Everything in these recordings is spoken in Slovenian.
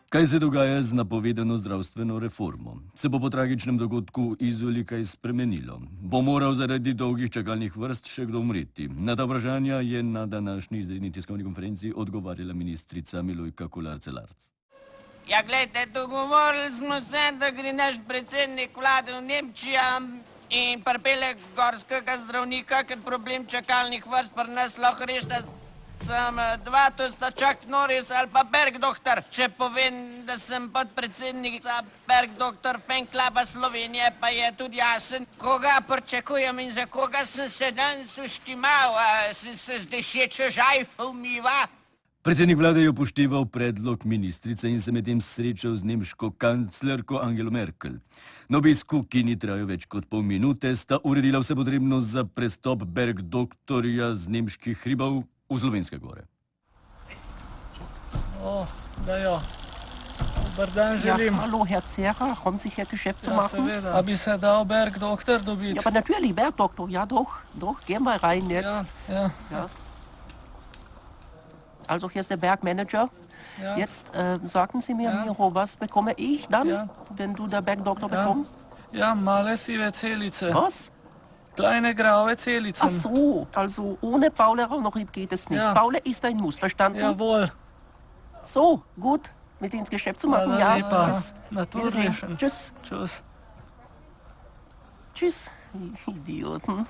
Kaj se dogaja z napovedano zdravstveno reformo? Se bo po tragičnem dogodku Izoli kaj spremenilo? Bo moral zaradi dolgih čakalnih vrst še kdo umreti? Na ta vprašanja je na današnji izredni tiskovni konferenci odgovarjala ministrica Milojka Kolar Celarc. Ja, gledajte, dogovorili smo se, da gre naš predsednik vlade v Nemčijo in pripelje gorskega zdravnika, ker problem čakalnih vrst pri nas lahko rešita. Sem dva, to sta Chuck Norris ali pa Bergdoktor. Če povem, da sem podpredsednica Bergdoktor Fanklaba Slovenije, pa je tudi jasen, koga pričakujem in za koga sem se danes uštimal, sem se zdaj še čežajf umiva. Predsednik vlade je upošteval predlog ministrice in se medtem srečal z nemško kanclerko Angelo Merkel. Na obisku, ki ni trajal več kot pol minute, sta uredila vse potrebno za prestop Bergdoktorja z nemških hribov v Slovenske gore. Da ja. Dobar dan želim. Ja, hallo, Herr Zehrer, haben Sie hier Geschäft zu machen? Seveda. A bi se dal Bergdoktor dobiti? Ja, aber natürlich, Bergdoktor, ja doch, geh mal rein jetzt. Ja. Also hier ist der Bergmanager. Ja. Jetzt sagen Sie mir, Miro, was bekomme ich dann, wenn du der Bergdoktor bekommst? Ja, male sive celice. Was? Kleine graue Celizen. Ach so, also ohne Paule Rauchrieb geht es nicht. Ja. Paule ist ein Muss, verstanden? Jawohl. So, gut, mit ins Geschäft zu machen, Hvala ja. lepa. Tschüss. Natürlich. Wiedersehen. Tschüss. Tschüss. Tschüss, Idioten.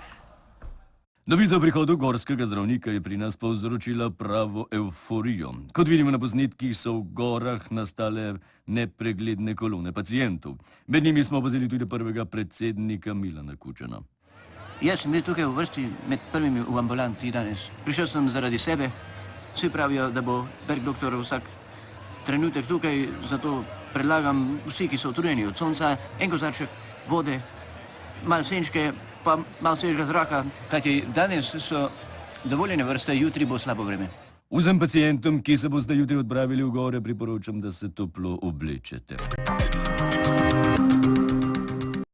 Novica o prihodu gorskega zdravnika je pri nas povzročila pravo euforijo. Kot vidimo na posnetkih, so v gorah nastale nepregledne kolone pacientov. Med njimi smo opazili tudi prvega predsednika Milana Kučana. Jaz sem bil tukaj v vrsti med prvimi v ambulanti danes. Prišel sem zaradi sebe. Vsi pravijo, da bo Bergdoktor vsak trenutek tukaj, zato predlagam vsi, ki so utrujeni od sonca, en kozarček vode, malo senčke, pa malo svežega zraka, kajti danes so dovoljene vrste, jutri bo slabo vreme. Vsem pacientom, ki se boste jutri odpravili v gore, priporočam, da se toplo oblečete.